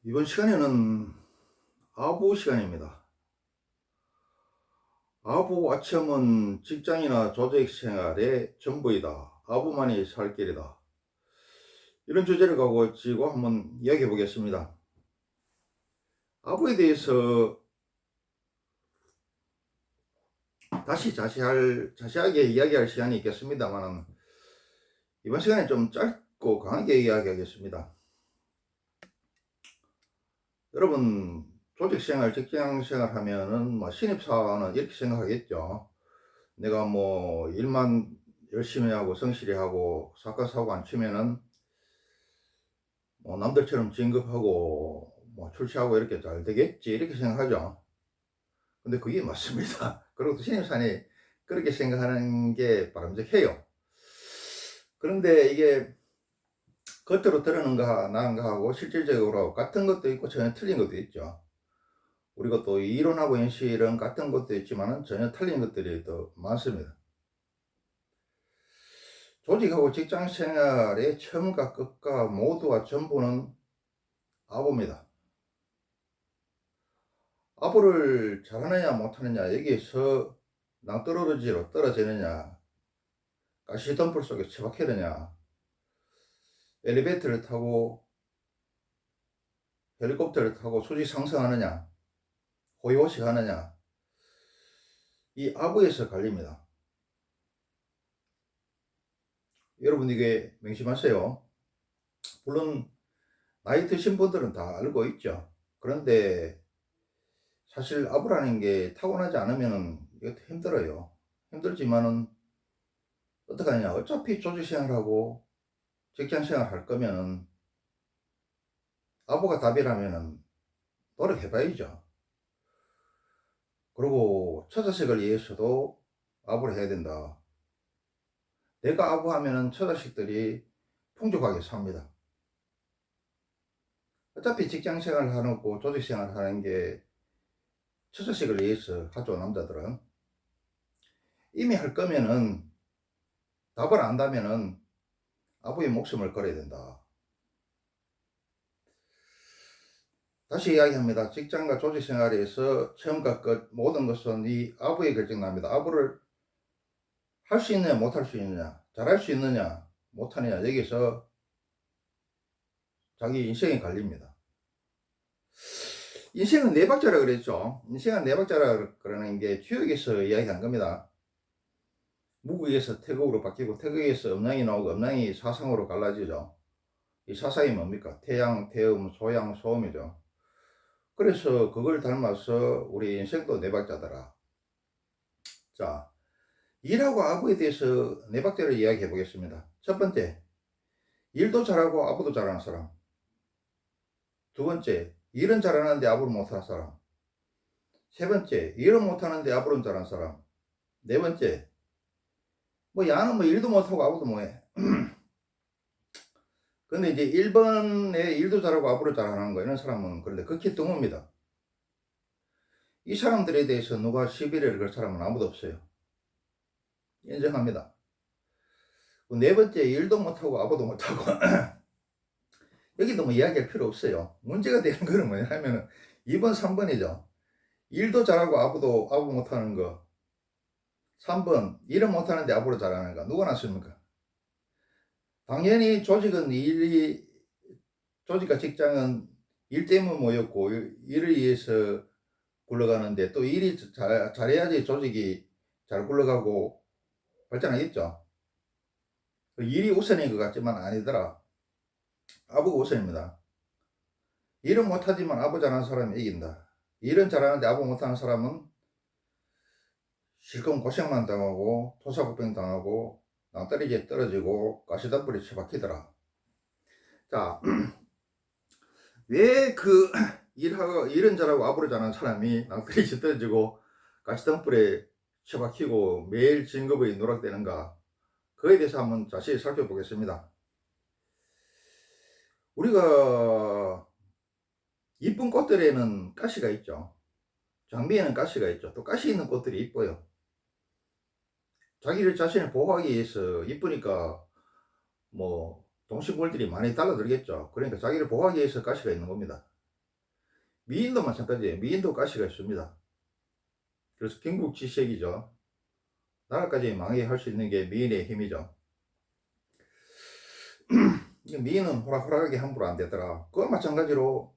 이번 시간에는 아부 시간입니다. 아부 아첨은 직장이나 조직 생활의 전부이다. 아부만이 살 길이다. 이런 주제를 가지고 한번 이야기해 보겠습니다. 아부에 대해서 다시 자세하게 이야기할 시간이 있겠습니다만, 이번 시간에 좀 짧고 강하게 이야기하겠습니다. 여러분, 조직 생활, 직장 생활 하면은 신입사원은 이렇게 생각하겠죠. 내가 일만 열심히 하고 성실히 하고 사건 사고 안 치면은 남들처럼 진급하고 출세하고 이렇게 잘 되겠지 이렇게 생각하죠. 근데 그게 맞습니다. 그리고 또 신입사원이 그렇게 생각하는 게 바람직해요. 그런데 이게 겉으로 드러는가 나은가 하고 실질적으로 같은 것도 있고 전혀 틀린 것도 있죠. 우리가 또 이론하고 현실은 같은 것도 있지만 전혀 틀린 것들이 더 많습니다. 조직하고 직장 생활의 처음과 끝과 모두가 전부는 아부입니다. 아부를 잘하느냐 못하느냐, 여기에서 낭떠러지로 떨어지느냐, 가시덤불 속에 처박히느냐, 엘리베이터를 타고 헬리콥터를 타고 수직 상승하느냐, 호의호식 하느냐, 이 아부에서 갈립니다. 여러분 이게 명심하세요. 물론 나이 드신 분들은 다 알고 있죠. 그런데 사실 아부라는 게 타고나지 않으면 이것도 힘들어요. 힘들지만은 어떡하냐. 어차피 조직 생활하고 직장 생활 할 거면은 아부가 답이라면은 노력해봐야죠. 그리고 처자식을 위해서도 아부를 해야 된다. 내가 아부하면은 처자식들이 풍족하게 삽니다. 어차피 직장 생활 하고 조직 생활 하는 게 처자식을 위해서 하죠, 남자들은. 이미 할 거면은 답을 안다면은 아부의 목숨을 걸어야 된다. 다시 이야기합니다. 직장과 조직 생활에서 처음과 끝 모든 것은 이 아부에 결정납니다. 아부를 할 수 있느냐 못할 수 있느냐, 잘할 수 있느냐 못하느냐, 여기서 자기 인생이 갈립니다. 인생은 네 박자라 그랬죠. 인생은 네 박자라 그러는 게 주역에서 이야기한 겁니다. 무국에서 태극으로 바뀌고 태극에서 음양이 나오고 음양이 사상으로 갈라지죠. 이 사상이 뭡니까? 태양, 태음, 소양, 소음이죠. 그래서 그걸 닮아서 우리 인생도 네 박자더라. 자, 일하고 아부에 대해서 네 박자를 이야기해 보겠습니다. 첫 번째, 일도 잘하고 아부도 잘하는 사람. 두 번째, 일은 잘하는데 아부를 못하는 사람. 세 번째, 일은 못하는데 아부는 잘하는 사람. 네 번째, 야는 일도 못하고 아부도 못해. 근데 이제 1번에 일도 잘하고 아부를 잘하는 거, 이런 사람은 그런데 극히 드뭅니다. 이 사람들에 대해서 누가 시비를 걸 사람은 아무도 없어요. 인정합니다. 네 번째, 일도 못하고 아부도 못하고. 여기도 이야기할 필요 없어요. 문제가 되는 거는 뭐냐면 2번, 3번이죠. 일도 잘하고 아부 못하는 거. 3번, 일은 못하는데 아부를 잘하는 거. 누가 낫습니까? 당연히 조직과 직장은 일 때문에 모였고, 일을 위해서 굴러가는데, 또 일이 잘해야지 조직이 잘 굴러가고 발전하겠죠. 일이 우선인 것 같지만 아니더라. 아부가 우선입니다. 일은 못하지만 아부 잘하는 사람이 이긴다. 일은 잘하는데 아부 못하는 사람은 실컷 고생만 당하고 토사구팽 당하고 낭떠러지에 떨어지고 가시덤불에 처박히더라. 자, 왜 일은 잘하고 아부를 잘하는 사람이 낭떠러지에 떨어지고 가시덤불에 처박히고 매일 진급이 누락되는가? 그에 대해서 한번 자세히 살펴보겠습니다. 우리가 이쁜 꽃들에는 가시가 있죠. 장미에는 가시가 있죠. 또 가시 있는 꽃들이 이뻐요. 자기를 자신을 보호하기 위해서 이쁘니까 동식물들이 많이 달라들겠죠. 그러니까 자기를 보호하기 위해서 가시가 있는 겁니다. 미인도 마찬가지예요. 미인도 가시가 있습니다. 그래서 경국지색이죠. 나라까지 망하게 할 수 있는 게 미인의 힘이죠. 미인은 호락호락하게 함부로 안 되더라. 그와 마찬가지로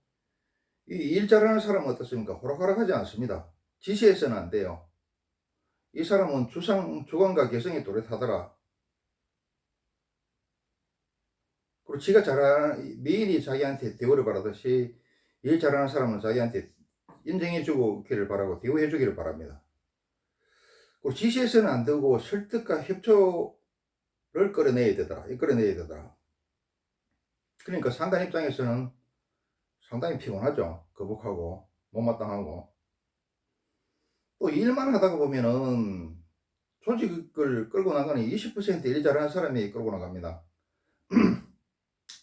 이 일 잘하는 사람은 어떻습니까? 호락호락하지 않습니다. 지시해서는 안 돼요. 이 사람은 주관과 개성이 또렷하더라. 그리고 지가 잘하는, 미인이 자기한테 대우를 바라듯이 일 잘하는 사람은 자기한테 인정해주고 기를 바라고 대우해주기를 바랍니다. 그리고 지시해서는 안 되고 설득과 협조를 끌어내야 되더라. 이끌어내야 되더라. 그러니까 상관 입장에서는 상당히 피곤하죠. 거북하고 못마땅하고. 또 일만 하다가 보면은 조직을 끌고 나가는 20%일 잘하는 사람이 끌고 나갑니다.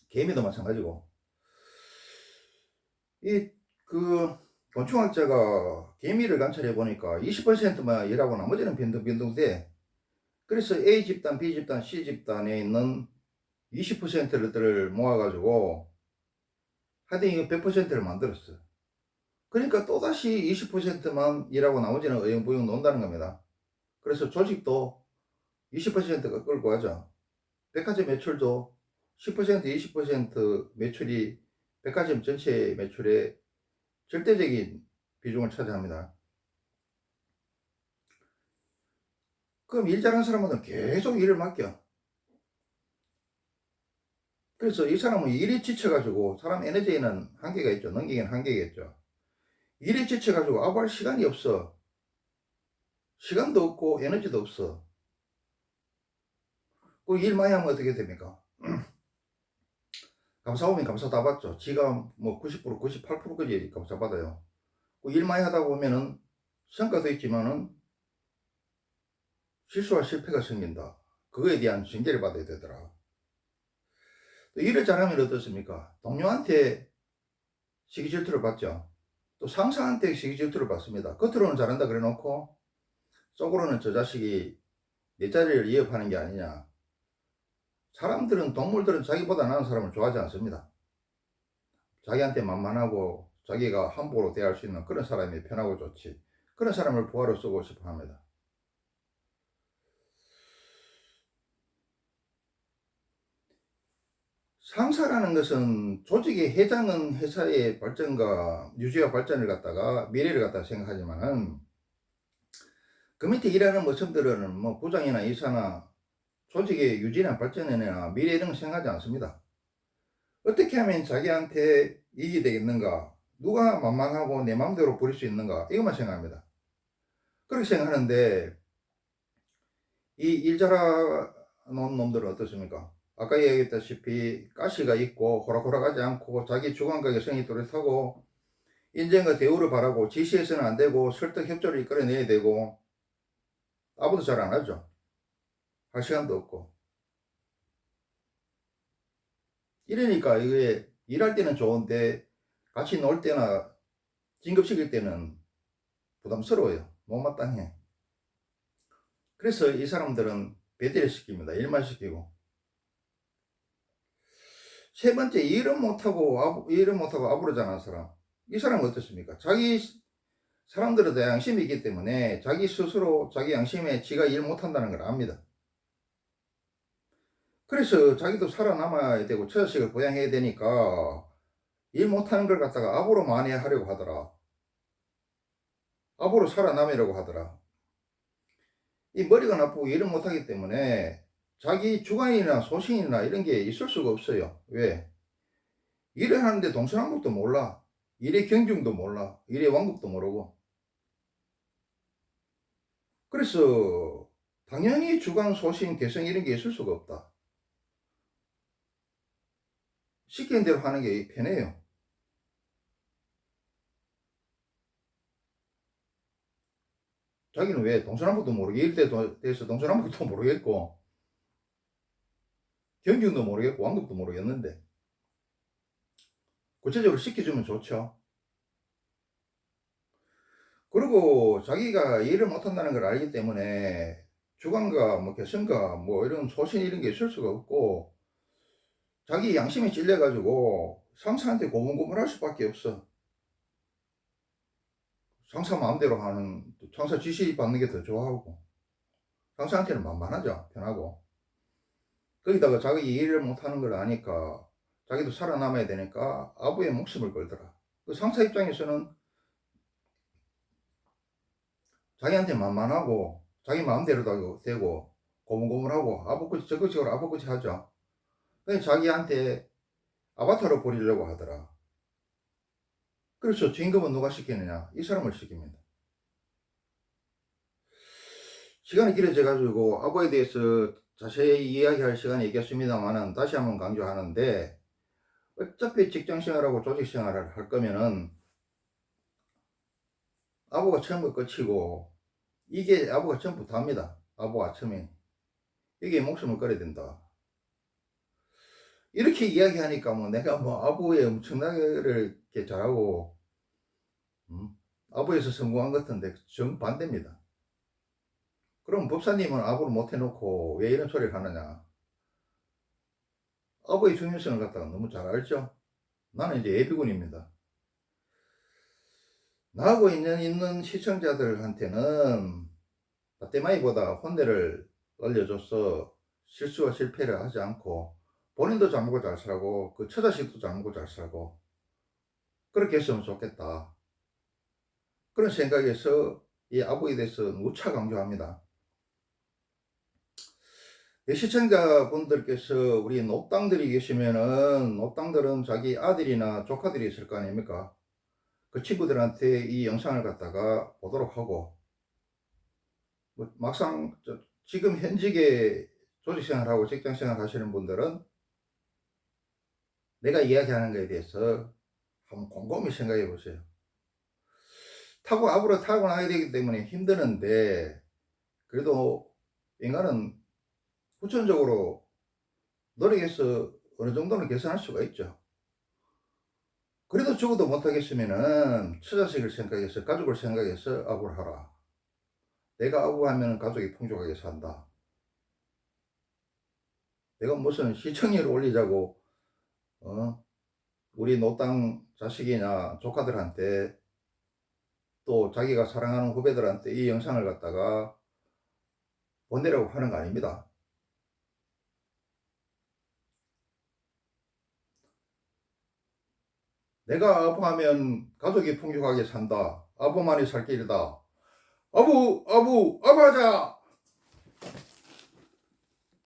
개미도 마찬가지고. 곤충학자가 개미를 관찰해 보니까 20%만 일하고 나머지는 빈둥빈둥 돼. 그래서 A 집단, B 집단, C 집단에 있는 20%를 모아가지고 하여튼 이거 100%를 만들었어. 그러니까 또다시 20%만 일하고 나머지는 어영부영 논다는 겁니다. 그래서 조직도 20%가 끌고 가죠. 백화점 매출도 10%, 20% 매출이 백화점 전체 매출의 절대적인 비중을 차지합니다. 그럼 일 잘하는 사람은 계속 일을 맡겨. 그래서 이 사람은 일에 지쳐가지고 사람 에너지에는 한계가 있죠. 넘기기는 한계가 있죠. 일에 지쳐가지고 아무 할 시간이 없어. 시간도 없고 에너지도 없어. 그 일 많이 하면 어떻게 됩니까? 감사 오면 감사 다 받죠. 지가 뭐 90%, 98%까지 감사 받아요. 그 일 많이 하다 보면은 성과도 있지만은 실수와 실패가 생긴다. 그거에 대한 징계를 받아야 되더라. 또 일을 잘하면 어떻습니까? 동료한테 시기 질투를 받죠. 또 상사한테 시기 질투를 받습니다. 겉으로는 잘한다 그래 놓고 속으로는 저 자식이 내 자리를 위협하는 게 아니냐. 사람들은, 동물들은 자기보다 나은 사람을 좋아하지 않습니다. 자기한테 만만하고 자기가 함부로 대할 수 있는 그런 사람이 편하고 좋지. 그런 사람을 부하로 쓰고 싶어 합니다. 상사라는 것은, 조직의 회장은 회사의 발전과 유지와 발전을 갖다가, 미래를 갖다가 생각하지만은 그 밑에 일하는 모습들은 뭐 부장이나 이사나 조직의 유지나 발전이나 미래 이런 거 생각하지 않습니다. 어떻게 하면 자기한테 이익이 되겠는가, 누가 만만하고 내 마음대로 부릴 수 있는가, 이것만 생각합니다. 그렇게 생각하는데 이 일 잘하는 놈들은 어떻습니까? 아까 얘기했다시피 가시가 있고 호락호락하지 않고 자기 주관과 개성이 또렷하고 인정과 대우를 바라고 지시해서는 안 되고 설득 협조를 이끌어내야 되고 아무도 잘 안 하죠. 할 시간도 없고. 이러니까 이게 일할 때는 좋은데 같이 놀 때나 진급시킬 때는 부담스러워요. 못마땅해. 그래서 이 사람들은 배제를 시킵니다. 일만 시키고. 세 번째, 일은 못하고 아부르지 않은 사람. 이 사람은 어떻습니까? 사람들은 다 양심이 있기 때문에 자기 스스로 자기 양심에 지가 일 못한다는 걸 압니다. 그래서 자기도 살아남아야 되고 처자식을 부양해야 되니까 일 못하는 걸 갖다가 압으로 만회하려고 하더라. 압으로 살아남으려고 하더라. 이 머리가 나쁘고 일을 못하기 때문에 자기 주관이나 소신이나 이런 게 있을 수가 없어요. 왜? 일을 하는데 동서남북도 몰라. 일의 경중도 몰라. 일의 왕국도 모르고. 그래서 당연히 주관, 소신, 개성 이런 게 있을 수가 없다. 시키는 대로 하는 게 편해요. 자기는 왜 동서남북도 모르게 일 대해서 동서남북도 모르겠고 경중도 모르겠고 왕국도 모르겠는데 구체적으로 시켜주면 좋죠. 그리고 자기가 일을 못한다는 걸 알기 때문에 주관과 뭐 개성과 뭐 이런 소신 이런 게 있을 수가 없고 자기 양심에 찔려가지고 상사한테 고문고문할 수밖에 없어. 상사 마음대로 하는, 상사 지시 받는 게 더 좋아하고, 상사한테는 만만하죠. 편하고. 거기다가 자기 일을 못하는 걸 아니까 자기도 살아남아야 되니까 아부의 목숨을 걸더라. 그 상사 입장에서는 자기한테 만만하고 자기 마음대로 되고 고문고문하고 아버지 저것식으로 아버지 하죠. 그래서 자기한테 아바타로 버리려고 하더라. 그래서 주임금은 누가 시키느냐? 이 사람을 시킵니다. 시간이 길어져 가지고 아부에 대해서 자세히 이야기할 시간이 있겠습니다만은 다시 한번 강조하는데, 어차피 직장생활하고 조직생활을 할 거면은 아부가 처음부터 끝이고, 이게 아부가 전부 다입니다. 아부가 처음에 이게 목숨을 걸어야 된다. 이렇게 이야기하니까 뭐 내가 뭐 아부에 엄청나게 이렇게 잘하고 아부에서 성공한 것 같은데 정반대입니다. 그럼 법사님은 아부를 못 해놓고 왜 이런 소리를 하느냐? 아부의 중요성을 갖다가 너무 잘 알죠? 나는 이제 예비군입니다. 나하고 인연 있는 시청자들한테는 바테마이보다 혼내를 알려줘서 실수와 실패를 하지 않고 본인도 잘 먹고 잘 살고 그 처자식도 잘 먹고 잘 살고 그렇게 했으면 좋겠다. 그런 생각에서 이 아부에 대해서 누차 강조합니다. 시청자분들께서 우리 노땅들이 계시면은 노땅들은 자기 아들이나 조카들이 있을 거 아닙니까? 그 친구들한테 이 영상을 갖다가 보도록 하고, 뭐 막상 지금 현직에 조직생활하고 직장생활 하시는 분들은 내가 이야기하는 것에 대해서 한번 곰곰이 생각해 보세요. 앞으로 타고나야 되기 때문에 힘드는데, 그래도 인간은 후천적으로 노력해서 어느 정도는 개선할 수가 있죠. 그래도 적어도 못하겠으면은 처자식을 생각해서 가족을 생각해서 아부를 하라. 내가 아부하면 가족이 풍족하게 산다. 내가 무슨 시청률을 올리자고 우리 노땅 자식이나 조카들한테 또 자기가 사랑하는 후배들한테 이 영상을 갖다가 보내라고 하는 거 아닙니다. 내가 아부하면 가족이 풍족하게 산다. 아부만이 살 길이다. 아부하자!